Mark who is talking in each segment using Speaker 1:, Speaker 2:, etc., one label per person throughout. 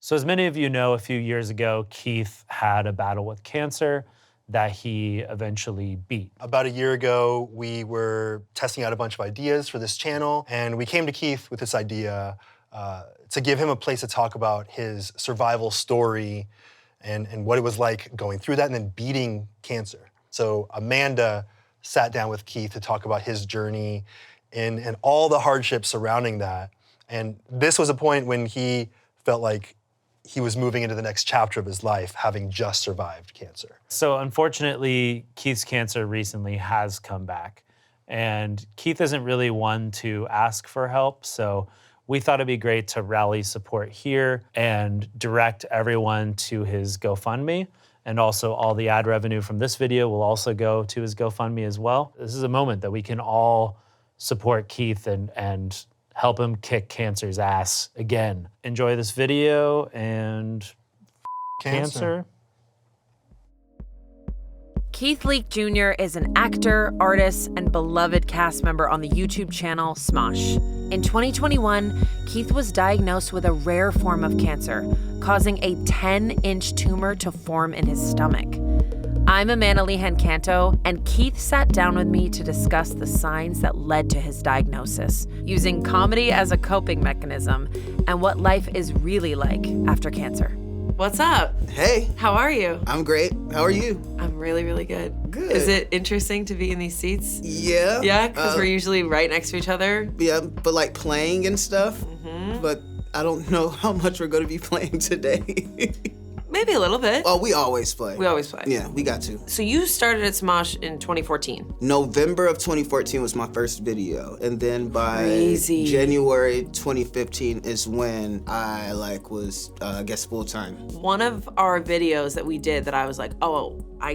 Speaker 1: So as many of you know, a few years ago, Keith had a battle with cancer that he eventually beat.
Speaker 2: About a year ago, we were testing out a bunch of ideas for this channel, and we came to Keith with this idea to give him a place to talk about his survival story and what it was like going through that and then beating cancer. So Amanda sat down with Keith to talk about his journey and all the hardships surrounding that. And this was a point when he felt like he was moving into the next chapter of his life, having just survived cancer.
Speaker 1: So unfortunately, Keith's cancer recently has come back. And Keith isn't really one to ask for help, so we thought it'd be great to rally support here and direct everyone to his GoFundMe. And also all the ad revenue from this video will also go to his GoFundMe as well. This is a moment that we can all support Keith and help him kick cancer's ass again. Enjoy this video and cancer.
Speaker 3: Keith Leek Jr. is an actor, artist, and beloved cast member on the YouTube channel SMOSHES. In 2021, Keith was diagnosed with a rare form of cancer, causing a 10-inch tumor to form in his stomach. I'm Amanda Lehan Canto, and Keith sat down with me to discuss the signs that led to his diagnosis, using comedy as a coping mechanism, and what life is really like after cancer. What's up?
Speaker 4: Hey.
Speaker 3: How are you?
Speaker 4: I'm great. How are you?
Speaker 3: I'm really, really good.
Speaker 4: Good.
Speaker 3: Is it interesting to be in these seats?
Speaker 4: Yeah.
Speaker 3: Yeah, because we're usually right next to each other.
Speaker 4: Yeah, but like playing and stuff. Mm-hmm. But I don't know how much we're going to be playing today.
Speaker 3: Maybe a little bit.
Speaker 4: Oh, we always play.
Speaker 3: We always play.
Speaker 4: Yeah, we got to.
Speaker 3: So you started at Smosh in 2014.
Speaker 4: November of 2014 was my first video. And then by
Speaker 3: Crazy.
Speaker 4: January 2015 is when I was, I guess, full time.
Speaker 3: One of our videos that we did that I was like, oh, I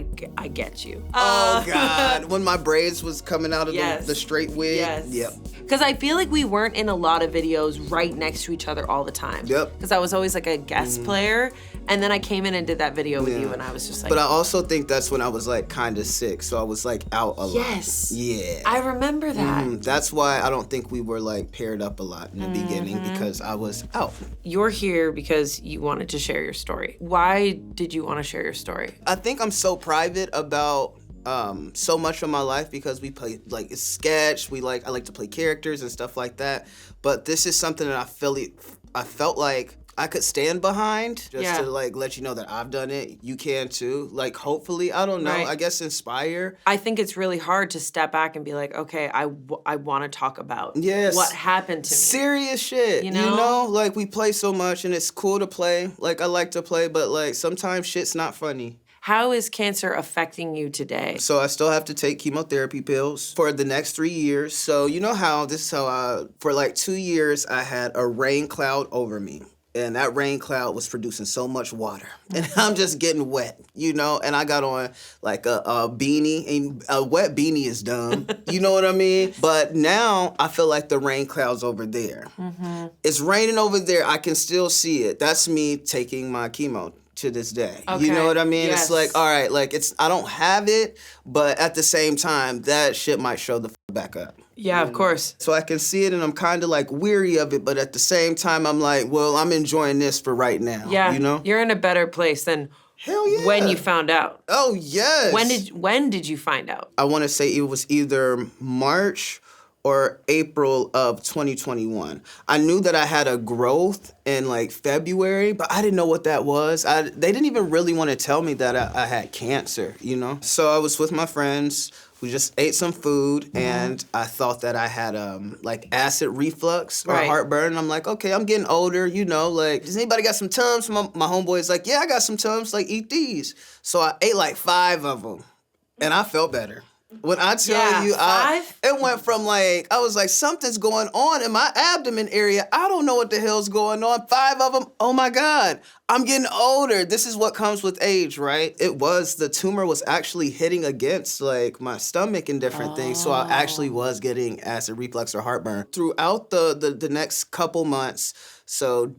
Speaker 3: get you.
Speaker 4: Oh God, when my braids was coming out of
Speaker 3: yes.
Speaker 4: the straight wig.
Speaker 3: Yes.
Speaker 4: Yep.
Speaker 3: Because I feel like we weren't in a lot of videos right next to each other all the time.
Speaker 4: Yep.
Speaker 3: Because I was always like a guest player. And then I came in and did that video with you and I was just like.
Speaker 4: But I also think that's when I was like kind of sick. So I was like out a lot.
Speaker 3: Yes.
Speaker 4: Yeah.
Speaker 3: I remember that.
Speaker 4: That's why I don't think we were like paired up a lot in the beginning because I was out.
Speaker 3: You're here because you wanted to share your story. Why did you want to share your story?
Speaker 4: I think I'm so private about so much of my life because we play like it's sketch. I like to play characters and stuff like that. But this is something that I felt like I could stand behind just to like let you know that I've done it. You can too. Like hopefully, I don't know, I guess inspire.
Speaker 3: I think it's really hard to step back and be like, okay, I want to talk about what happened to me.
Speaker 4: Serious shit, you know? Like we play so much and it's cool to play. Like I like to play, but like sometimes shit's not funny.
Speaker 3: How is cancer affecting you today?
Speaker 4: So I still have to take chemotherapy pills for the next 3 years. So you know how, for like 2 years, I had a rain cloud over me. And that rain cloud was producing so much water. And I'm just getting wet, and I got on like a beanie. And a wet beanie is dumb, you know what I mean? But now I feel like the rain cloud's over there. Mm-hmm. It's raining over there. I can still see it. That's me taking my chemo to this day. Okay. You know what I mean? Yes. It's like, all right, like I don't have it, but at the same time, that shit might show the back up.
Speaker 3: Yeah, of course.
Speaker 4: So I can see it and I'm kind of like weary of it, but at the same time, I'm like, well, I'm enjoying this for right now.
Speaker 3: Yeah,
Speaker 4: you know?
Speaker 3: You're in a better place than when you found out.
Speaker 4: Oh, yes.
Speaker 3: When did you find out?
Speaker 4: I want to say it was either March or April of 2021. I knew that I had a growth in like February, but I didn't know what that was. They didn't even really want to tell me that I had cancer, So I was with my friends. We just ate some food, and I thought that I had like acid reflux or heartburn. I'm like, okay, I'm getting older, like, does anybody got some Tums? My homeboy's like, yeah, I got some Tums, like, eat these. So I ate like 5 of them, and I felt better. When I tell you, it went from like, I was like, something's going on in my abdomen area. I don't know what the hell's going on. 5 of them, oh my God, I'm getting older. This is what comes with age, right? The tumor was actually hitting against like my stomach and different things. So I actually was getting acid reflux or heartburn. Throughout the next couple months, So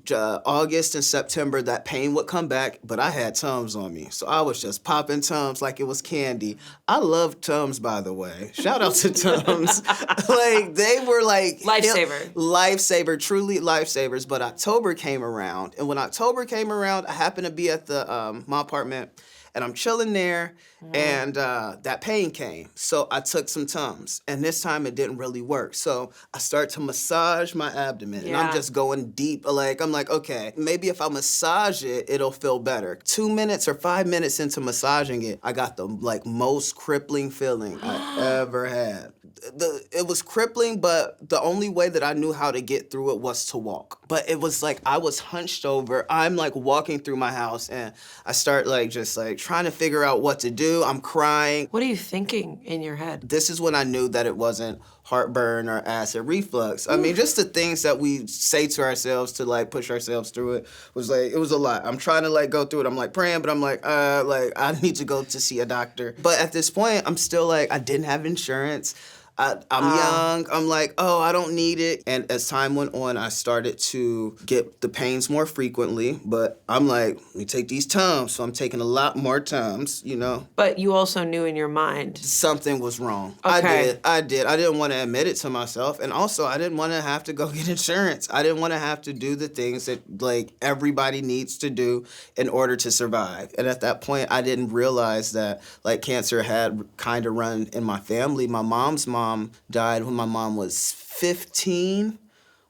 Speaker 4: August and September, that pain would come back, but I had Tums on me. So I was just popping Tums like it was candy. I love Tums, by the way. Shout out to Tums. Like, they were like...
Speaker 3: Lifesaver.
Speaker 4: Lifesaver, truly lifesavers. But October came around. And when October came around, I happened to be at my apartment. And I'm chilling there, and that pain came. So I took some Tums, and this time it didn't really work. So I start to massage my abdomen, and I'm just going deep. Like, I'm like, okay, maybe if I massage it, it'll feel better. 2 minutes or 5 minutes into massaging it, I got the like most crippling feeling I ever had. It was crippling, but the only way that I knew how to get through it was to walk. But it was like I was hunched over. I'm like walking through my house, and I start like just like trying to figure out what to do. I'm crying.
Speaker 3: What are you thinking in your head?
Speaker 4: This is when I knew that it wasn't heartburn or acid reflux. I mean, just the things that we say to ourselves to like push ourselves through it was like, it was a lot. I'm trying to like go through it. I'm like praying, but I'm like I need to go to see a doctor. But at this point, I'm still like, I didn't have insurance. I'm young. I'm like, oh, I don't need it. And as time went on, I started to get the pains more frequently. But I'm like, let me take these Tums. So I'm taking a lot more Tums, you know.
Speaker 3: But you also knew in your mind.
Speaker 4: Something was wrong.
Speaker 3: Okay.
Speaker 4: I did. I didn't want to admit it to myself. And also, I didn't want to have to go get insurance. I didn't want to have to do the things that, like, everybody needs to do in order to survive. And at that point, I didn't realize that, like, cancer had kind of run in my family. My mom's mom died when my mom was 15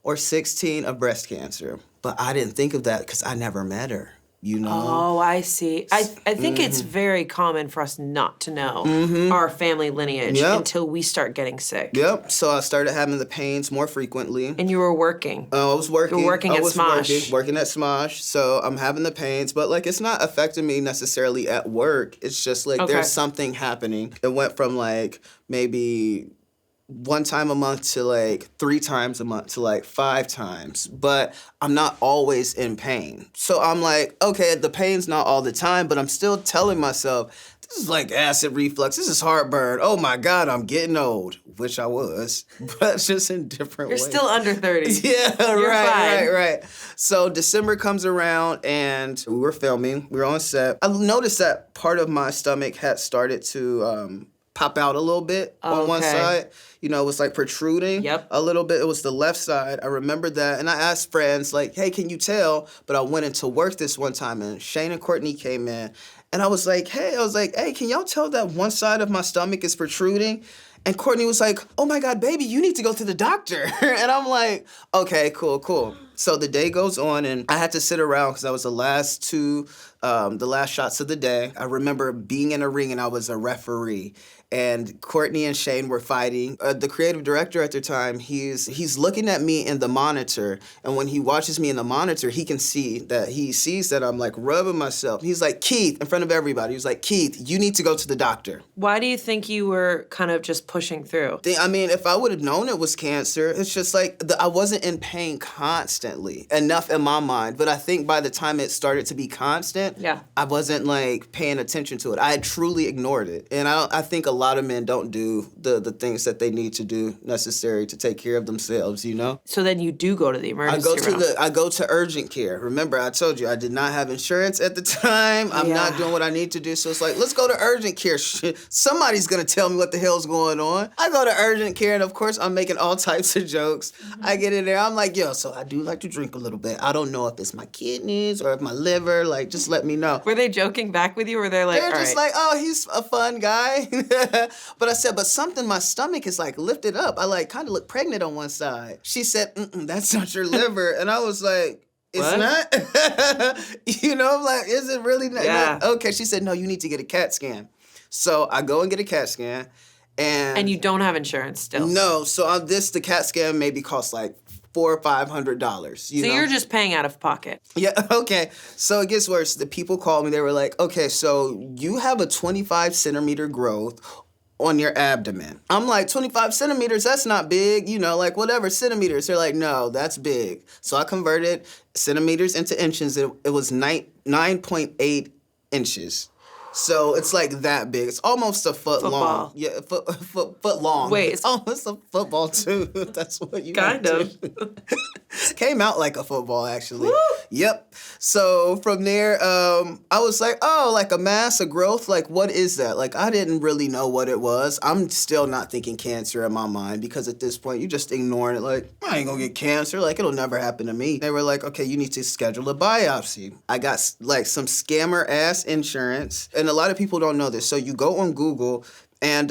Speaker 4: or 16 of breast cancer. But I didn't think of that because I never met her, you know?
Speaker 3: Oh, I see. I think it's very common for us not to know our family lineage until we start getting sick.
Speaker 4: Yep. So I started having the pains more frequently.
Speaker 3: And you were working.
Speaker 4: I was working.
Speaker 3: You were working at SMOSHES.
Speaker 4: Working at SMOSHES. So I'm having the pains, but like it's not affecting me necessarily at work. It's just like there's something happening. It went from like maybe 1 time a month to like 3 times a month to like 5 times, but I'm not always in pain. So I'm like, okay, the pain's not all the time, but I'm still telling myself, this is like acid reflux, this is heartburn. Oh my God, I'm getting old, which I was, but just in different ways.
Speaker 3: You're still under 30.
Speaker 4: Yeah,
Speaker 3: You're fine.
Speaker 4: right. So December comes around and we were filming, we were on set. I noticed that part of my stomach had started to pop out a little bit on one side. You know, it was like protruding a little bit. It was the left side. I remember that. And I asked friends, like, hey, can you tell? But I went into work this one time, and Shane and Courtney came in. And I was like, hey, can y'all tell that one side of my stomach is protruding? And Courtney was like, oh my God, baby, you need to go to the doctor. And I'm like, okay, cool. So the day goes on, and I had to sit around because I was the last shots of the day. I remember being in a ring, and I was a referee. And Courtney and Shane were fighting. The creative director at the time, he's looking at me in the monitor, and when he watches me in the monitor, he sees that I'm like rubbing myself. He's like, Keith, in front of everybody, he was like, Keith, you need to go to the doctor.
Speaker 3: Why do you think you were kind of just pushing through?
Speaker 4: I mean, if I would have known it was cancer, it's just like I wasn't in pain constantly enough in my mind. But I think by the time it started to be constant, I wasn't like paying attention to it. I had truly ignored it. And I think a lot of men don't do the things that they need to do necessary to take care of themselves, you know?
Speaker 3: So then you do go to the emergency room.
Speaker 4: I go to urgent care. Remember, I told you I did not have insurance at the time. I'm not doing what I need to do. So it's like, let's go to urgent care. Somebody's going to tell me what the hell's going on. I go to urgent care, and of course, I'm making all types of jokes. I get in there. I'm like, yo, so I do like to drink a little bit. I don't know if it's my kidneys or if my liver. Like, just let me know.
Speaker 3: Were they joking back with you, or were they like,
Speaker 4: they're just like, oh, he's a fun guy. But I said, but something, my stomach is like lifted up. I like kind of look pregnant on one side. She said, that's not your liver. And I was like, it's not? You know, I'm like, is it really not?
Speaker 3: Yeah.
Speaker 4: Okay, she said, no, you need to get a CAT scan. So I go and get a CAT scan. And
Speaker 3: you don't have insurance still?
Speaker 4: No, so the CAT scan maybe costs like $400 or $500. So
Speaker 3: you're just paying out of pocket.
Speaker 4: Yeah, okay. So it gets worse. The people called me. They were like, okay, so you have a 25 centimeter growth on your abdomen. I'm like, 25 centimeters, that's not big, you know, like whatever, centimeters. They're like, no, that's big. So I converted centimeters into inches. It was 9.8 inches. So it's like that big. It's almost a foot
Speaker 3: Football.
Speaker 4: long. Yeah, foot long.
Speaker 3: Wait,
Speaker 4: it's almost a football too. That's what you
Speaker 3: Kind of.
Speaker 4: Came out like a football, actually. Woo! Yep. So from there, I was like, oh, like a mass, a growth, like what is that? Like I didn't really know what it was. I'm still not thinking cancer in my mind because at this point, you're just ignoring it. Like, I ain't gonna get cancer. Like it'll never happen to me. They were like, okay, you need to schedule a biopsy. I got like some scammer ass insurance. And a lot of people don't know this. So you go on Google and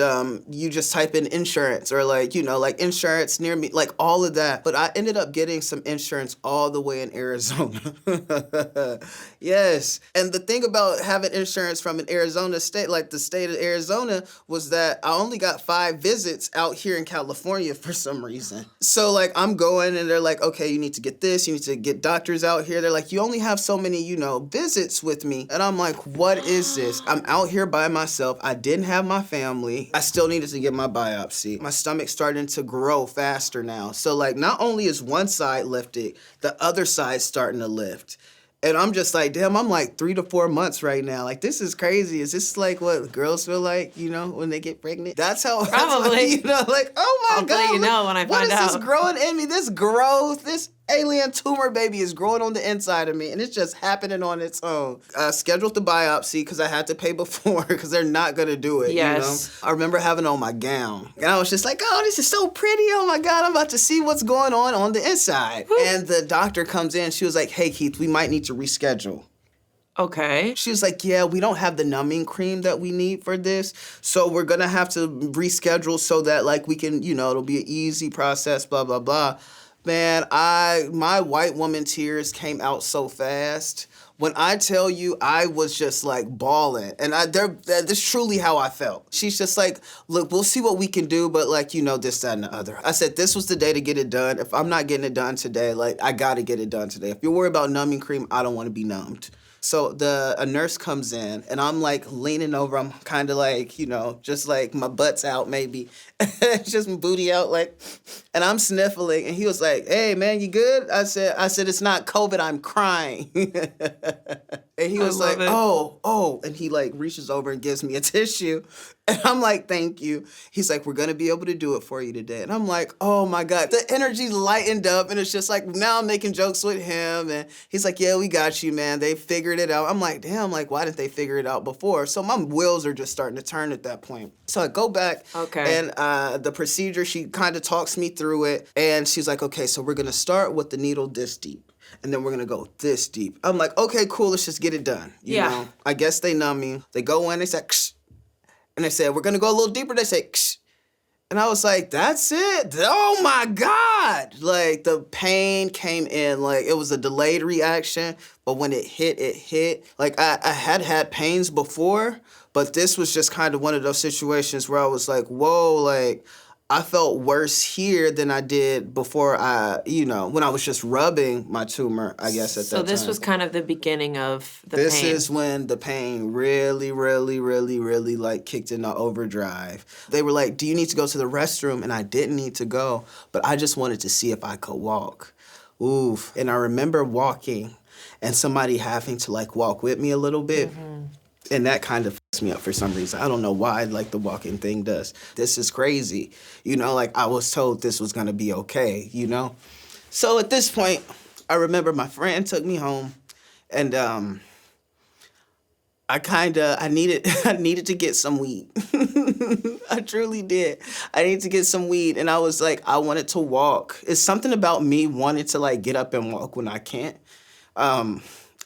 Speaker 4: you just type in insurance or like, you know, like insurance near me, like all of that. But I ended up getting some insurance all the way in Arizona. Yes. And the thing about having insurance from an Arizona state, like the state of Arizona, was that I only got 5 visits out here in California for some reason. So like I'm going and they're like, okay, you need to get this, you need to get doctors out here. They're like, you only have so many, you know, visits with me. And I'm like, what is this? I'm out here by myself. I didn't have my family. I still needed to get my biopsy. My stomach's starting to grow faster now. So like not only is one side lifted, the other side's starting to lift. And I'm just like, damn, I'm like 3 to 4 months right now. Like, this is crazy. Is this like what girls feel like, you know, when they get pregnant? That's how,
Speaker 3: Probably.
Speaker 4: you know, like, oh my God.
Speaker 3: I'll let you know when I find out.
Speaker 4: What is this growing in me? This growth, this alien tumor baby is growing on the inside of me, and it's just happening on its own. I scheduled the biopsy because I had to pay before because they're not going to do it,
Speaker 3: Yes.
Speaker 4: you know? I remember having on my gown, and I was just like, oh, this is so pretty. Oh my God, I'm about to see what's going on the inside. And the doctor comes in. She was like, hey, Keith, we might need to reschedule.
Speaker 3: Okay.
Speaker 4: She was like, yeah, we don't have the numbing cream that we need for this, so we're going to have to reschedule so that, like, we can, you know, it'll be an easy process, blah, blah, blah. Man, my white woman tears came out so fast. When I tell you, I was just like bawling. And that's truly how I felt. She's just like, look, we'll see what we can do, but like, you know, this, that, and the other. I said, this was the day to get it done. If I'm not getting it done today, like, I gotta get it done today. If you're worried about numbing cream, I don't want to be numbed. So a nurse comes in, and I'm like leaning over. I'm kind of like, you know, just like my butt's out maybe, just my booty out, like, and I'm sniffling. And he was like, "Hey man, you good?" I said, "It's not COVID. I'm crying." And he was like, "Oh," and he like reaches over and gives me a tissue, and I'm like, "Thank you." He's like, "We're gonna be able to do it for you today," and I'm like, "Oh my God!" The energy lightened up, and it's just like now I'm making jokes with him, and he's like, "Yeah, we got you, man. They figured it out." I'm like, "Damn, like why didn't they figure it out before?" So my wheels are just starting to turn at that point. So I go back, and the procedure, she kind of talks me through it, and she's like, "Okay, so we're gonna start with the needle this deep. And then we're going to go this deep." I'm like, okay, cool, let's just get it done. You know? I guess they numb me. They go in, they say, ksh. And they said, we're going to go a little deeper. They say, ksh. And I was like, that's it? Oh, my God. Like, the pain came in. Like, it was a delayed reaction. But when it hit. Like, I had pains before. But this was just kind of one of those situations where I was like, whoa, like, I felt worse here than I did before when I was just rubbing my tumor, I guess, at that time.
Speaker 3: So this was kind of the beginning of the pain.
Speaker 4: This is when the pain really, really, really, really, like, kicked into overdrive. They were like, do you need to go to the restroom? And I didn't need to go, but I just wanted to see if I could walk. Oof. And I remember walking and somebody having to, like, walk with me a little bit. Mm-hmm. And that kind of fucks me up for some reason. I don't know why, like, the walking thing does. This is crazy. You know, like, I was told this was going to be okay, you know? So at this point, I remember my friend took me home, and I needed to get some weed. I truly did. I needed to get some weed, and I was like, I wanted to walk. It's something about me wanting to, like, get up and walk when I can't.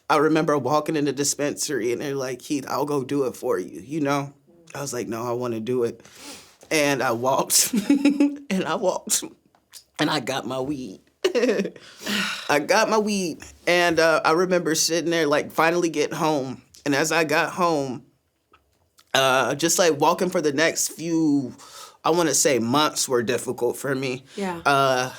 Speaker 4: I remember walking in the dispensary, and they're like, Keith, I'll go do it for you, you know? I was like, no, I want to do it. And I walked, and I got my weed. I got my weed, and I remember sitting there, like, finally getting home. And as I got home, just, like, walking for the next few, I want to say months were difficult for me.
Speaker 3: Yeah.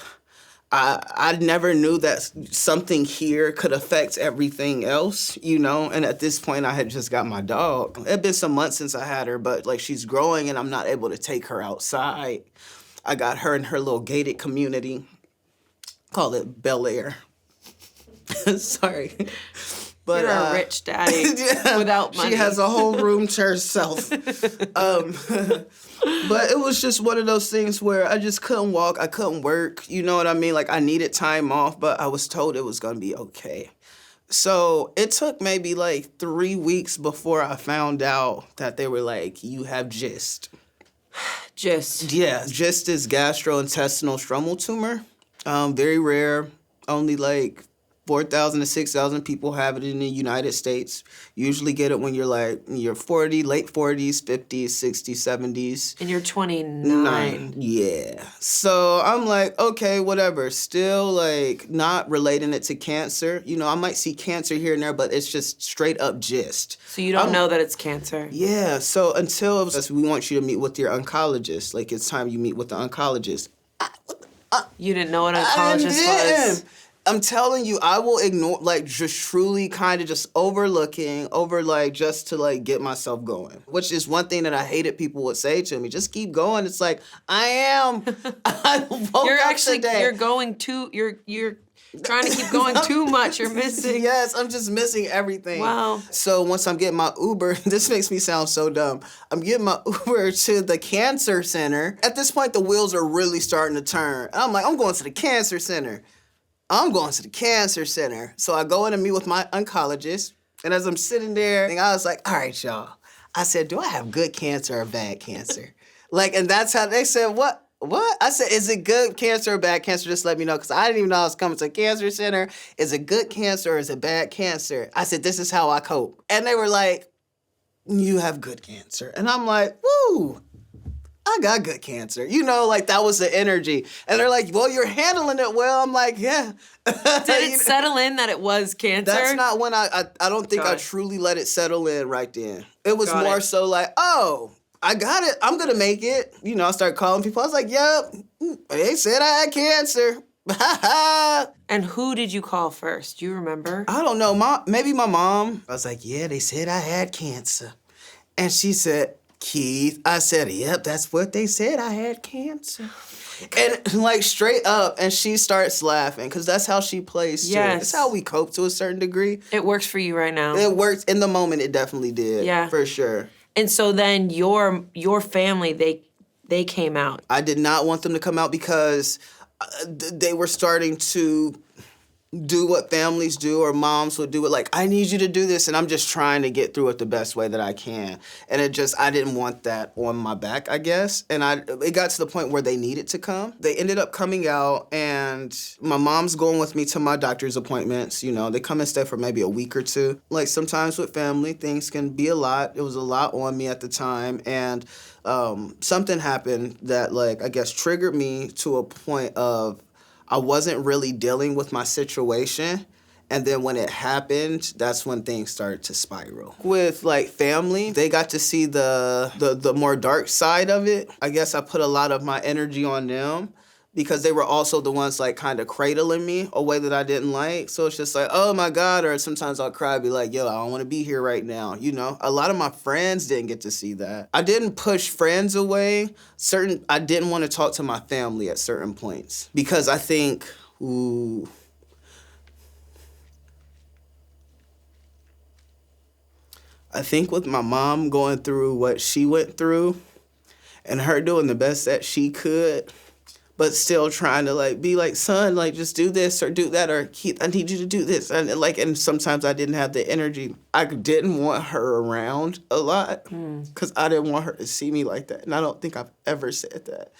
Speaker 4: I never knew that something here could affect everything else, you know? And at this point, I had just got my dog. It had been some months since I had her, but, like, she's growing, and I'm not able to take her outside. I got her in her little gated community. Call it Bel Air. Sorry. But
Speaker 3: You're a rich daddy without money.
Speaker 4: She has a whole room to herself. But it was just one of those things where I just couldn't walk. I couldn't work. You know what I mean? Like, I needed time off, but I was told it was going to be okay. So it took maybe like 3 weeks before I found out that they were like, you have GIST.
Speaker 3: GIST.
Speaker 4: Yeah, GIST is gastrointestinal stromal tumor. Very rare. Only like 4,000 to 6,000 people have it in the United States. Usually get it when you're like in your 40s, late 40s, 50s, 60s, 70s.
Speaker 3: And you're 29.
Speaker 4: Yeah. So I'm like, okay, whatever. Still like not relating it to cancer. You know, I might see cancer here and there, but it's just straight up GIST.
Speaker 3: So you don't know that it's cancer?
Speaker 4: Yeah. So until it was, we want you to meet with your oncologist. Like, it's time you meet with the oncologist.
Speaker 3: You didn't know what an oncologist was?
Speaker 4: I'm telling you, I will ignore, like, just truly kind of just overlooking, just to, like, get myself going. Which is one thing that I hated people would say to me. Just keep going. It's like, I am. I woke up today.
Speaker 3: You're going too, you're trying to keep going too much. You're missing.
Speaker 4: Yes, I'm just missing everything.
Speaker 3: Wow.
Speaker 4: So once I'm getting my Uber, this makes me sound so dumb. I'm getting my Uber to the cancer center. At this point, the wheels are really starting to turn. I'm like, I'm going to the cancer center. So I go in and meet with my oncologist. And as I'm sitting there, I was like, all right, y'all. I said, do I have good cancer or bad cancer? Like, and that's how they said, what? I said, is it good cancer or bad cancer? Just let me know, because I didn't even know I was coming to a cancer center. Is it good cancer or is it bad cancer? I said, this is how I cope. And they were like, you have good cancer. And I'm like, woo. I got good cancer. You know, like, that was the energy. And they're like, well, you're handling it well. I'm like, yeah.
Speaker 3: Did it settle in that it was cancer?
Speaker 4: That's not when I don't think I truly let it settle in right then. It was more so like, oh, I got it. I'm going to make it. You know, I started calling people. I was like, yep, they said I had cancer.
Speaker 3: And who did you call first? Do you remember?
Speaker 4: I don't know. Maybe my mom. I was like, yeah, they said I had cancer. And she said, Keith. I said, yep, that's what they said. I had cancer. And like straight up, and she starts laughing because that's how she plays too.
Speaker 3: Yes.
Speaker 4: It's how we cope to a certain degree.
Speaker 3: It works for you right now.
Speaker 4: It worked in the moment. It definitely did.
Speaker 3: Yeah,
Speaker 4: for sure.
Speaker 3: And so then your family, they came out.
Speaker 4: I did not want them to come out because they were starting to do what families do, or moms would do it. Like, I need you to do this, and I'm just trying to get through it the best way that I can. And I didn't want that on my back, I guess. And it got to the point where they needed to come. They ended up coming out, and my mom's going with me to my doctor's appointments. You know, they come and stay for maybe a week or two. Like, sometimes with family, things can be a lot. It was a lot on me at the time, and something happened that, like, I guess triggered me to a point of I wasn't really dealing with my situation. And then when it happened, that's when things started to spiral. With like family, they got to see the more dark side of it. I guess I put a lot of my energy on them because they were also the ones like kind of cradling me a way that I didn't like. So it's just like, oh my God. Or sometimes I'll cry, be like, yo, I don't want to be here right now. You know, a lot of my friends didn't get to see that. I didn't push friends away. I didn't want to talk to my family at certain points because I think, I think with my mom going through what she went through and her doing the best that she could, but still trying to like be like, son, like just do this or do that, or Keith, I need you to do this. And sometimes I didn't have the energy. I didn't want her around a lot because I didn't want her to see me like that. And I don't think I've ever said that.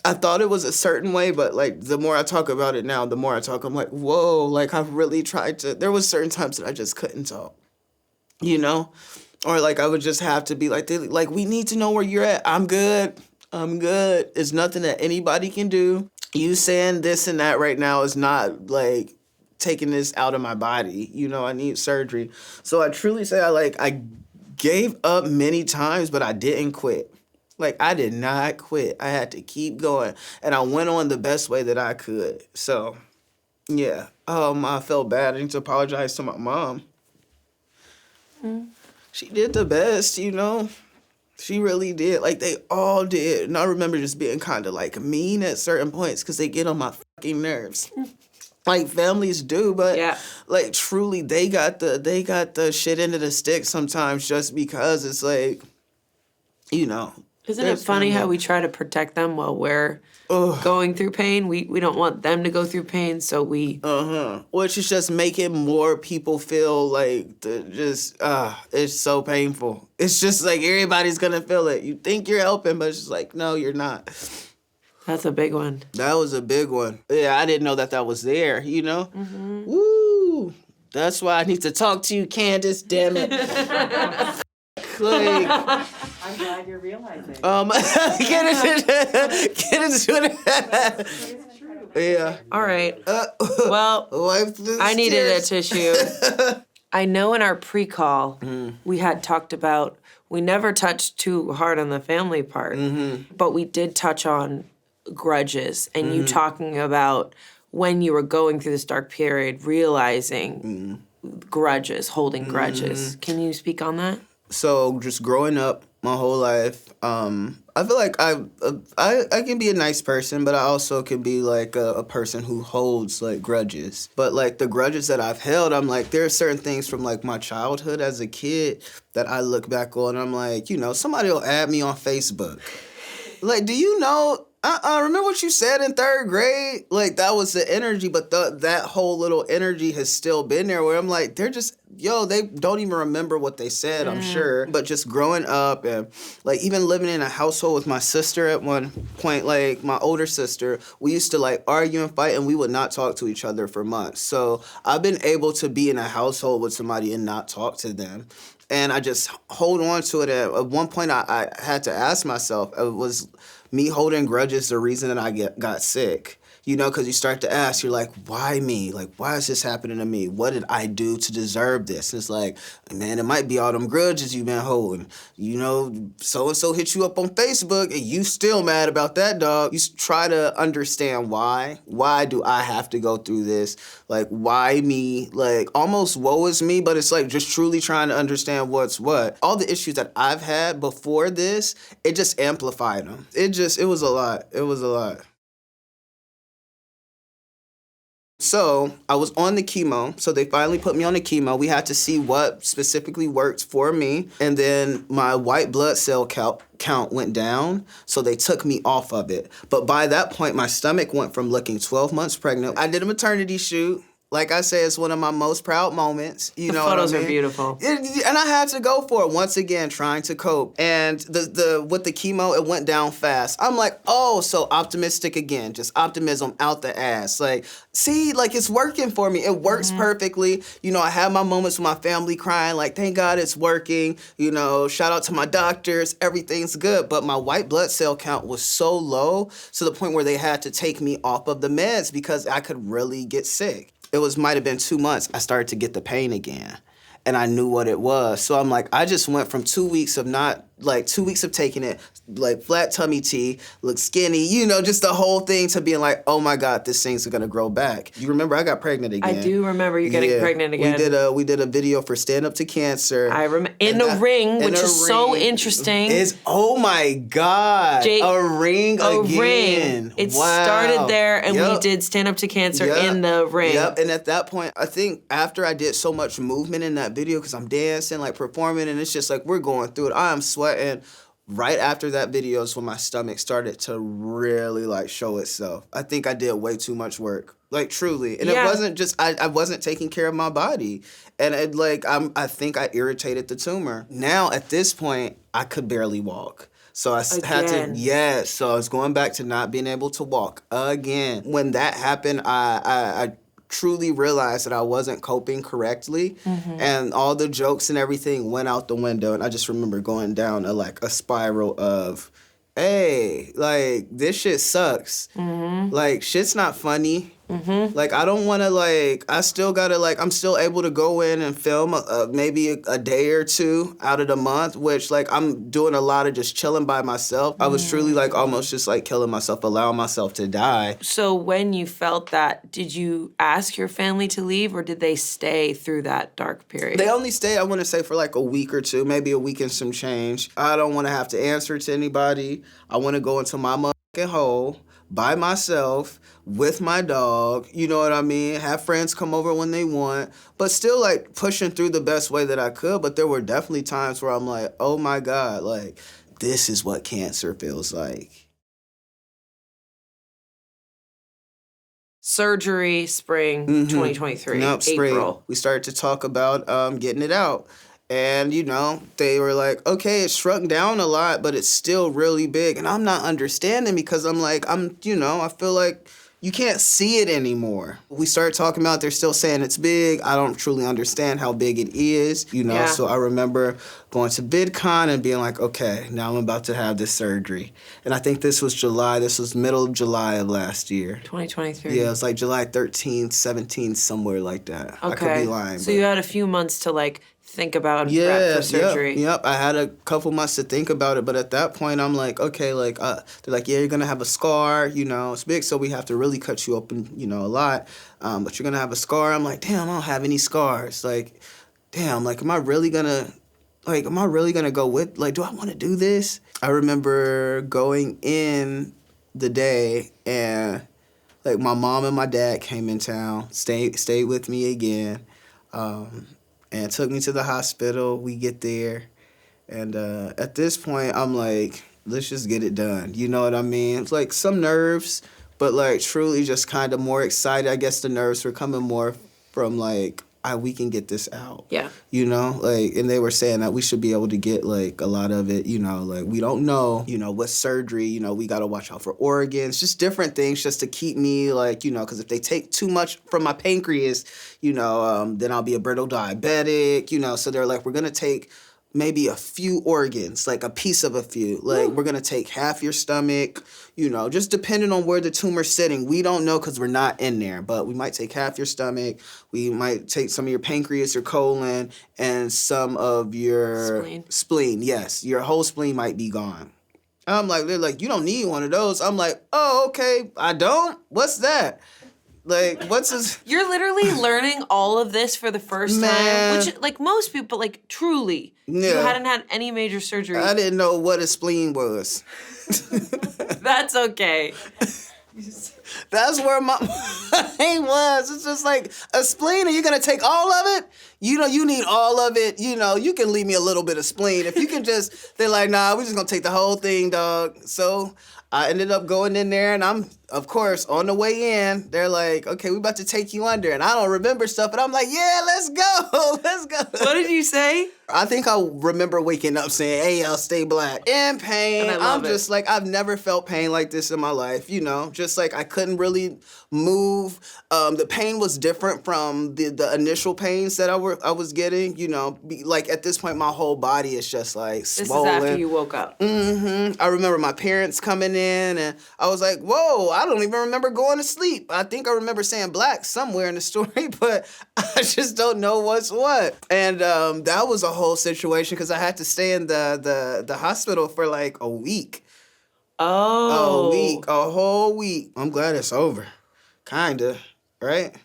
Speaker 4: I thought it was a certain way, but like the more I talk about it now, the more I talk, I'm like, whoa, like I've really tried to, there was certain times that I just couldn't talk, you know? Or like I would just have to be like, we need to know where you're at. I'm good. It's nothing that anybody can do. You saying this and that right now is not like taking this out of my body. You know, I need surgery. So I truly say I gave up many times, but I didn't quit. Like, I did not quit. I had to keep going. And I went on the best way that I could. So, yeah. I felt bad. I need to apologize to my mom. She did the best, you know. She really did. Like, they all did. And I remember just being kind of, like, mean at certain points because they get on my fucking nerves. like families do, but
Speaker 3: Yeah.
Speaker 4: like truly they got the shit into the stick sometimes just because it's like, you know.
Speaker 3: Isn't it
Speaker 4: there's
Speaker 3: funny how
Speaker 4: family.
Speaker 3: we try to protect them while we're going through pain? We don't want them to go through pain, so we...
Speaker 4: Which is just making more people feel like it's so painful. It's just like everybody's gonna feel it. You think you're helping, but it's just like, no, you're not.
Speaker 3: That's a big one.
Speaker 4: That was a big one. Yeah, I didn't know that was there, you know? Woo! That's why I need to talk to you, Candace, damn it. Like,
Speaker 5: I'm glad you're realizing.
Speaker 4: get into it. Yeah.
Speaker 3: All right. Well, I needed a tissue. I know in our pre-call, we had talked about, we never touched too hard on the family part, but we did touch on grudges and you talking about when you were going through this dark period, realizing grudges, holding grudges. Can you speak on that?
Speaker 4: So just growing up my whole life, I feel like I can be a nice person, but I also can be like a person who holds like grudges. But like the grudges that I've held, I'm like, there are certain things from like my childhood as a kid that I look back on. I'm like, you know, somebody will add me on Facebook. Like, do you know? Remember what you said in 3rd grade? Like, that was the energy, but that whole little energy has still been there where I'm like, they're just, they don't even remember what they said, I'm sure. But just growing up and, like, even living in a household with my sister at one point, like, my older sister, we used to, like, argue and fight, and we would not talk to each other for months. So I've been able to be in a household with somebody and not talk to them. And I just hold on to it. At one point, I had to ask myself, was me holding grudges the reason that I got sick? You know, because you start to ask, you're like, why me? Like, why is this happening to me? What did I do to deserve this? And it's like, man, it might be all them grudges you've been holding. You know, so-and-so hit you up on Facebook and you still mad about that, dog. You try to understand why. Why do I have to go through this? Like, why me? Like, almost woe is me, but it's like just truly trying to understand what's what. All the issues that I've had before this, it just amplified them. It was a lot. It was a lot. So I was on the chemo. So they finally put me on the chemo. We had to see what specifically worked for me. And then my white blood cell count went down. So they took me off of it. But by that point, my stomach went from looking 12 months pregnant. I did a maternity shoot. Like I said, it's one of my most proud moments. You know what I mean?
Speaker 3: Photos are beautiful.
Speaker 4: And I had to go for it once again, trying to cope. And with the chemo, it went down fast. I'm like, oh, so optimistic again. Just optimism out the ass. Like, see, like it's working for me. It works perfectly. You know, I have my moments with my family crying, like, thank God it's working. You know, shout out to my doctors. Everything's good. But my white blood cell count was so low to the point where they had to take me off of the meds because I could really get sick. It might have been 2 months, I started to get the pain again. And I knew what it was. So I'm like, I just went from 2 weeks of 2 weeks of taking it, like flat tummy tea, look skinny, you know, just the whole thing to being like, oh my God, this thing's gonna grow back. You remember I got pregnant again.
Speaker 3: I do remember you getting pregnant again.
Speaker 4: We did a video for Stand Up to Cancer.
Speaker 3: I remember in the ring, which is so interesting.
Speaker 4: Oh my God, a ring again.
Speaker 3: It
Speaker 4: wow.
Speaker 3: started there, and we did Stand Up to Cancer in the ring.
Speaker 4: Yep, and at that point, I think after I did so much movement in that video, because I'm dancing, like performing, and it's just like we're going through it. I'm sweating. Right after that video is when my stomach started to really like show itself. I think I did way too much work, like truly. And it wasn't just, I wasn't taking care of my body. And it I think I irritated the tumor. Now at this point, I could barely walk. So I had to, so I was going back to not being able to walk again. When that happened, I truly realized that I wasn't coping correctly, and all the jokes and everything went out the window, and I just remember going down a spiral of, hey, like, this shit sucks. Like, shit's not funny. Like, I don't want to, I still got to, I'm still able to go in and film maybe a day or two out of the month, which, I'm doing a lot of just chilling by myself. I was truly, almost just, killing myself, allowing myself to die.
Speaker 3: So when you felt that, did you ask your family to leave, or did they stay through that dark period?
Speaker 4: They only stayed, I want to say, for, a week or two, maybe a week and some change. I don't want to have to answer to anybody. I want to go into my motherfucking hole by myself with my dog, you know what I mean? Have friends come over when they want, but still like pushing through the best way that I could. But there were definitely times where I'm like, oh my God, like this is what cancer feels like.
Speaker 3: Surgery, spring 2023,
Speaker 4: Nope, spring.
Speaker 3: April.
Speaker 4: We started to talk about getting it out. And, you know, they were like, okay, it's shrunk down a lot, but it's still really big. And I'm not understanding because I'm like, I feel like you can't see it anymore. We started talking about, they're still saying it's big. I don't truly understand how big it is, you know?
Speaker 3: Yeah.
Speaker 4: So I remember going to VidCon and being like, okay, now I'm about to have this surgery. And I think this was July. This was middle of July of last year.
Speaker 3: 2023.
Speaker 4: Yeah, it was like July 13th, 17th, somewhere like that.
Speaker 3: Okay.
Speaker 4: I could be lying.
Speaker 3: So you had a few months to like think about and prep for surgery.
Speaker 4: Yep. I had a couple months to think about it, but at that point, I'm like, okay, like, they're like, yeah, you're gonna have a scar, you know, it's big, so we have to really cut you open, you know, a lot, but you're gonna have a scar. I'm like, damn, I don't have any scars. Like, damn, like, am I really gonna go with, like, do I wanna do this? I remember going in the day and, like, my mom and my dad came in town, stayed with me again, and took me to the hospital. We get there, and at this point, I'm like, let's just get it done. You know what I mean? It's like some nerves, but like truly just kind of more excited. I guess the nerves were coming more from like, we can get this out.
Speaker 3: Yeah.
Speaker 4: You know, like, and they were saying that we should be able to get like a lot of it, you know, like we don't know, you know, with surgery, you know, we got to watch out for organs, just different things just to keep me like, you know, because if they take too much from my pancreas, you know, then I'll be a brittle diabetic, you know, so they're like, we're going to take maybe a few organs, like a piece of a few. Like, we're going to take half your stomach, you know, just depending on where the tumor's sitting. We don't know because we're not in there, but we might take half your stomach. We might take some of your pancreas or colon and some of your spleen. Yes, your whole spleen might be gone. I'm like, they're like, you don't need one of those. I'm like, oh, okay, I don't? What's that? Like, what's this?
Speaker 3: You're literally learning all of this for the first time, which, like, most people, like, truly, you hadn't had any major surgery.
Speaker 4: I didn't know what a spleen was.
Speaker 3: That's okay.
Speaker 4: That's where my mind was. It's just like, a spleen, are you going to take all of it? You know, you need all of it. You know, you can leave me a little bit of spleen. If you can just, they're like, nah, we're just going to take the whole thing, dog. So I ended up going in there, and I'm, of course, on the way in, they're like, okay, we about to take you under. And I don't remember stuff, but I'm like, yeah, let's go. Let's go.
Speaker 3: What did you say?
Speaker 4: I think I remember waking up saying, hey, I'll stay black. In pain. I'm just like, I've never felt pain like this in my life, you know? Just like I couldn't really move. The pain was different from the initial pains that I was getting, you know? Like at this point, my whole body is just like swollen.
Speaker 3: This is after you woke up.
Speaker 4: Mm-hmm. I remember my parents coming in and I was like, whoa, I don't even remember going to sleep. I think I remember saying black somewhere in the story, but I just don't know what's what. And that was a whole situation because I had to stay in the hospital for like a week.
Speaker 3: Oh.
Speaker 4: A whole week. I'm glad it's over. Kinda, right?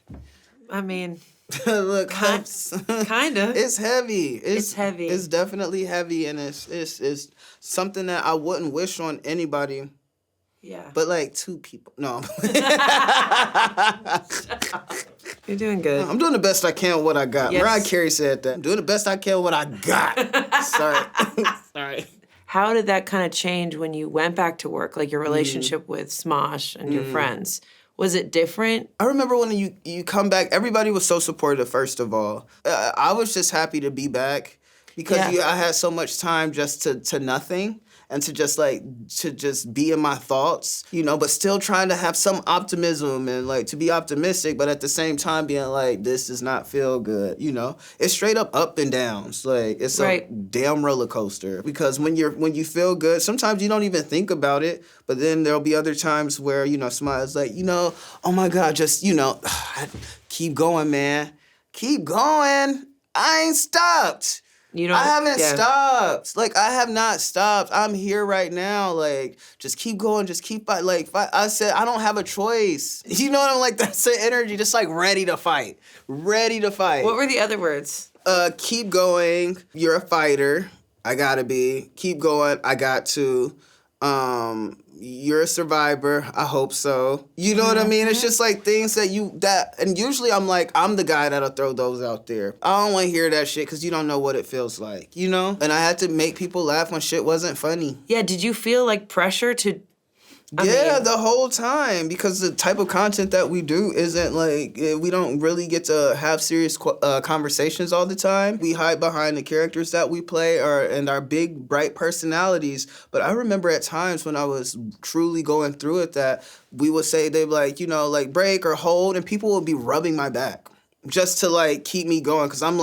Speaker 3: I mean,
Speaker 4: look,
Speaker 3: kinda.
Speaker 4: It's heavy.
Speaker 3: It's heavy.
Speaker 4: It's definitely heavy, and it's something that I wouldn't wish on anybody.
Speaker 3: Yeah.
Speaker 4: But like 2 people. No.
Speaker 3: You're doing good.
Speaker 4: I'm doing the best I can with what I got.
Speaker 3: Yes.
Speaker 4: Mariah Carey said that. I'm doing the best I can with what I got. Sorry.
Speaker 3: How did that kind of change when you went back to work, like your relationship with Smosh and your friends? Was it different?
Speaker 4: I remember when you come back, everybody was so supportive, first of all. I was just happy to be back because I had so much time just to nothing. And to just be in my thoughts, you know, but still trying to have some optimism and like to be optimistic, but at the same time being like, this does not feel good, you know? It's straight up and downs. Like it's a damn roller coaster. Because when you feel good, sometimes you don't even think about it, but then there'll be other times where, you know, Smile's like, you know, oh my God, just, you know, keep going, man. Keep going. I ain't stopped. I haven't stopped. Like, I have not stopped. I'm here right now. Like, just keep going. Just keep fighting. Like, I said, I don't have a choice. You know what I'm like? That's the energy. Just, like, ready to fight. Ready to fight.
Speaker 3: What were the other words?
Speaker 4: Keep going. You're a fighter. I gotta be. Keep going. I got to. You're a survivor. I hope so. You know what I mean? It's just like things and usually I'm the guy that'll throw those out there. I don't want to hear that shit because you don't know what it feels like, you know? And I had to make people laugh when shit wasn't funny.
Speaker 3: Yeah, did you feel like pressure to...
Speaker 4: The whole time, because the type of content that we do isn't we don't really get to have serious conversations all the time. We hide behind the characters that we play and our big, bright personalities. But I remember at times when I was truly going through it that we would say, they'd be break or hold, and people would be rubbing my back just to keep me going. Because I'm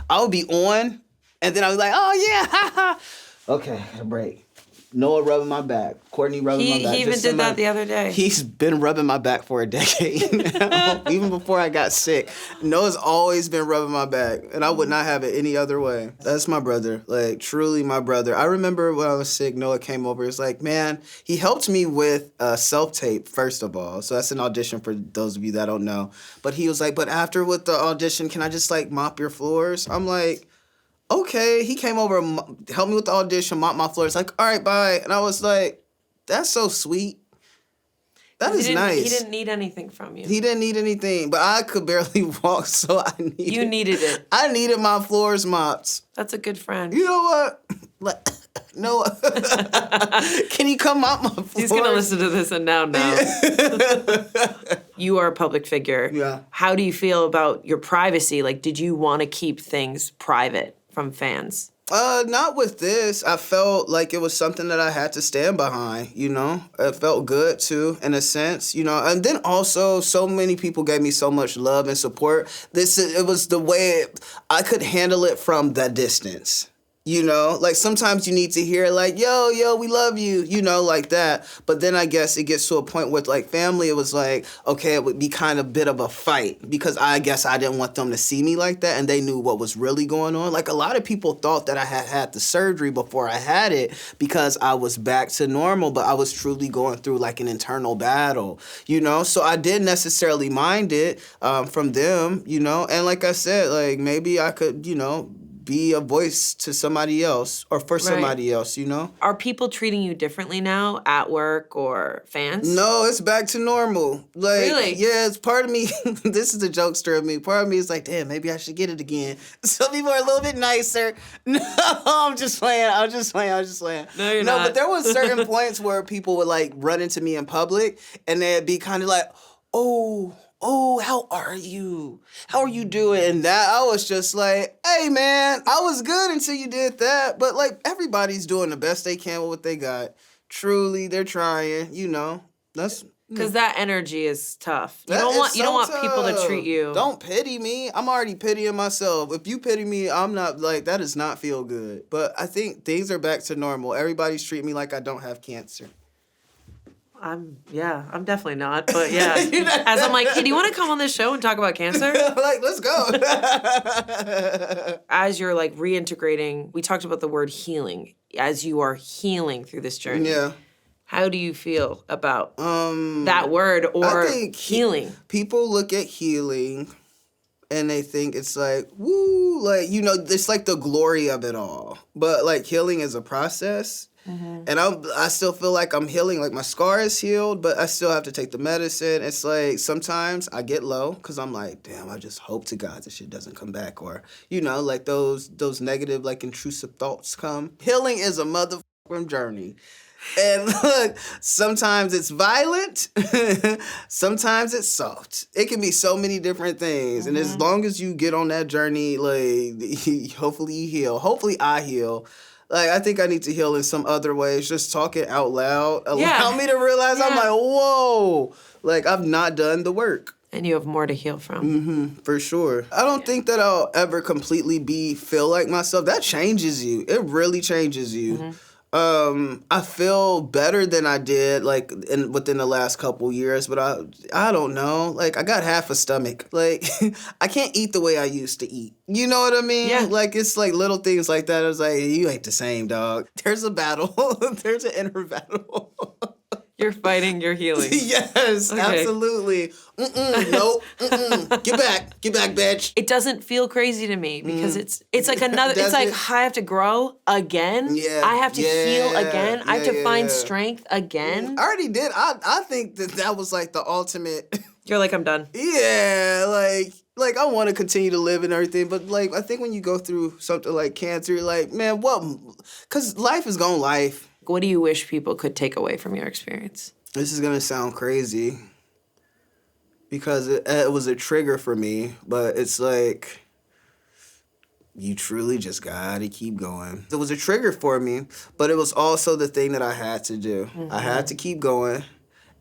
Speaker 4: I'll be on, and then I'll be like, oh yeah, haha. Okay, a break. Noah rubbing my back. Courtney rubbing my back.
Speaker 3: He even did that the other day.
Speaker 4: He's been rubbing my back for a decade now, even before I got sick. Noah's always been rubbing my back, and I would not have it any other way. That's my brother, truly my brother. I remember when I was sick, Noah came over. It's man, he helped me with self-tape, first of all. So that's an audition for those of you that don't know. But he was but after with the audition, can I just mop your floors? I'm okay, he came over, helped me with the audition, mopped my floors. All right, bye. And I was that's so sweet. That is nice.
Speaker 3: He didn't need anything from you.
Speaker 4: He didn't need anything, but I could barely walk, so I needed...
Speaker 3: You needed it.
Speaker 4: I needed my floors mopped.
Speaker 3: That's a good friend.
Speaker 4: You know what? No. Can you come mop my floors?
Speaker 3: He's going to listen to this and now know. You are a public figure.
Speaker 4: Yeah.
Speaker 3: How do you feel about your privacy? Did you want to keep things private from fans?
Speaker 4: Not with this. I felt like it was something that I had to stand behind, you know? It felt good, too, in a sense, you know? And then also, so many people gave me so much love and support. It was the way I could handle it from the distance. You know, sometimes you need to hear yo, we love you, you know, that. But then I guess it gets to a point with family, it was okay, it would be kind of a bit of a fight because I guess I didn't want them to see me like that and they knew what was really going on. A lot of people thought that I had the surgery before I had it because I was back to normal, but I was truly going through an internal battle, you know? So I didn't necessarily mind it from them, you know? And like I said, maybe I could, you know, be a voice to somebody else or for somebody else, you know?
Speaker 3: Are people treating you differently now at work or fans?
Speaker 4: No, it's back to normal.
Speaker 3: Really?
Speaker 4: Yeah, it's part of me. This is the jokester of me. Part of me is damn, maybe I should get it again. Some people are a little bit nicer. No, I'm just playing. No, you're not. But there was certain points where people would run into me in public and they'd be kind of oh, how are you? How are you doing? And that, I was just hey, man, I was good until you did that. But, everybody's doing the best they can with what they got. Truly, they're trying, you know. That's...
Speaker 3: Because that energy is tough. You don't want people to treat you.
Speaker 4: Don't pity me. I'm already pitying myself. If you pity me, I'm not, that does not feel good. But I think things are back to normal. Everybody's treating me like I don't have cancer.
Speaker 3: I'm definitely not, but yeah. As I'm hey, do you want to come on this show and talk about cancer?
Speaker 4: Let's go.
Speaker 3: As you're reintegrating, we talked about the word healing. As you are healing through this journey.
Speaker 4: Yeah.
Speaker 3: How do you feel about that word or healing?
Speaker 4: People look at healing and they think it's woo, you know, it's the glory of it all. But healing is a process. Mm-hmm. And I still feel like I'm healing. My scar is healed, but I still have to take the medicine. It's sometimes I get low because I'm damn, I just hope to God this shit doesn't come back. Or, you know, those negative, intrusive thoughts come. Healing is a motherfucking journey. And look, sometimes it's violent, sometimes it's soft. It can be so many different things. Mm-hmm. And as long as you get on that journey, hopefully you heal. Hopefully I heal. I think I need to heal in some other ways. Just talking out loud allow me to realize I'm whoa. I've not done the work.
Speaker 3: And you have more to heal from.
Speaker 4: Mm-hmm, for sure. I don't think that I'll ever completely feel like myself. That changes you. It really changes you. Mm-hmm. I feel better than I did within the last couple years, but I don't know. I got half a stomach. I can't eat the way I used to eat. You know what I mean?
Speaker 3: Yeah.
Speaker 4: It's little things like that. I was you ain't the same, dog. There's a battle. There's an inner battle.
Speaker 3: You're fighting your healing.
Speaker 4: Yes,
Speaker 3: Okay.
Speaker 4: absolutely. Nope. Get back, bitch.
Speaker 3: It doesn't feel crazy to me because it's like another. It's
Speaker 4: Does
Speaker 3: like
Speaker 4: it?
Speaker 3: I have to grow again.
Speaker 4: Yeah.
Speaker 3: I have to heal
Speaker 4: Yeah.
Speaker 3: I have
Speaker 4: Yeah,
Speaker 3: to find
Speaker 4: yeah.
Speaker 3: strength again.
Speaker 4: I already did. I think that was like the ultimate.
Speaker 3: You're like, I'm done.
Speaker 4: Yeah, like I want to continue to live and everything, but like I think when you go through something like cancer, you're like, man, what? Because life is gonna life.
Speaker 3: What do you wish people could take away from your experience?
Speaker 4: This is gonna sound crazy because it was a trigger for me, but it's like you truly just gotta keep going. It was a trigger for me, but it was also the thing that I had to do. I had to keep going,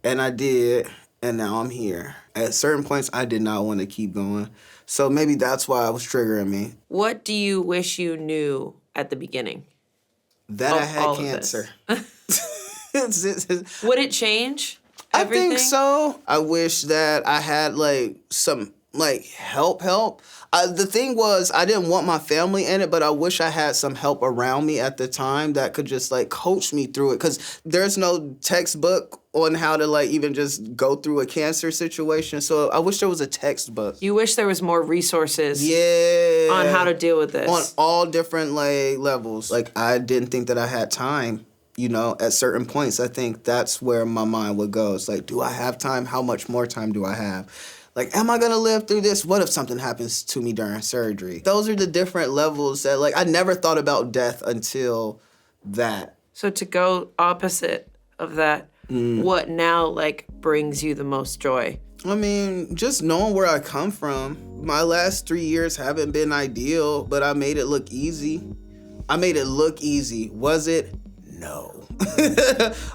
Speaker 4: and I did, and now I'm here. At certain points, I did not want to keep going, so maybe that's why it was triggering me.
Speaker 3: What do you wish you knew at the beginning?
Speaker 4: That I had
Speaker 3: all of
Speaker 4: cancer.
Speaker 3: Would it change
Speaker 4: I
Speaker 3: everything?
Speaker 4: think so. I wish that I had like some like help. The thing was I didn't want my family in it, but I wish I had some help around me at the time that could just like coach me through it. Cause there's no textbook on how to like even just go through a cancer situation. So I wish there was a textbook.
Speaker 3: You wish there was more resources
Speaker 4: Yeah.
Speaker 3: on how to deal with this.
Speaker 4: On all different like levels. Like I didn't think that I had time. You know, at certain points, I think that's where my mind would go. It's like, do I have time? How much more time do I have? Like, am I gonna live through this? What if something happens to me during surgery? Those are the different levels that, like, I never thought about death until that.
Speaker 3: So to go opposite of that, what now like brings you the most joy?
Speaker 4: I mean, just knowing where I come from. My last 3 years haven't been ideal, but I made it look easy. Was it? No.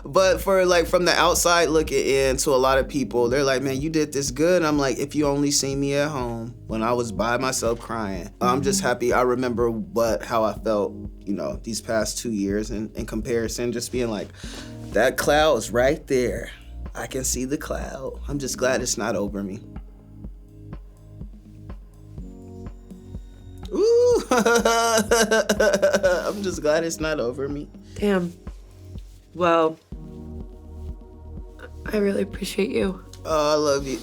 Speaker 4: But for like from the outside looking in to a lot of people, they're like, man, you did this good. And I'm like, if you only seen me at home when I was by myself crying. I'm just happy I remember how I felt, you know, these past 2 years in comparison, just being like, that cloud is right there. I can see the cloud. I'm just glad it's not over me. Ooh. I'm just glad it's not over me.
Speaker 3: Damn. Well, I really appreciate you.
Speaker 4: Oh, I love you.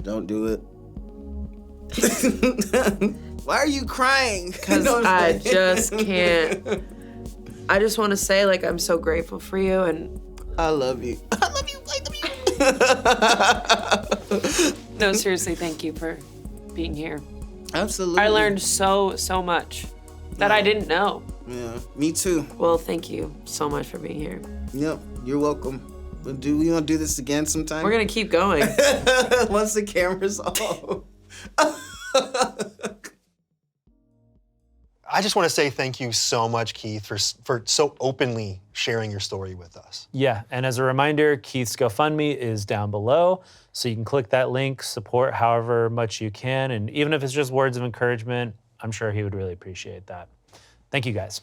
Speaker 4: Don't do it. Why are you crying?
Speaker 3: Because I just can't. I just want to say, like, I'm so grateful for you, and
Speaker 4: I love you. I love you.
Speaker 3: no, seriously, thank you for being here.
Speaker 4: Absolutely.
Speaker 3: I learned so much that I didn't know.
Speaker 4: Yeah, me too.
Speaker 3: Well, thank you so much for being here.
Speaker 4: Yep, you're welcome. We want to do this again sometime?
Speaker 3: We're gonna keep going.
Speaker 4: Once the camera's off.
Speaker 2: I just want to say thank you so much, Keith, for so openly sharing your story with us.
Speaker 1: Yeah, and as a reminder, Keith's GoFundMe is down below, so you can click that link, support however much you can, and even if it's just words of encouragement, I'm sure he would really appreciate that. Thank you, guys.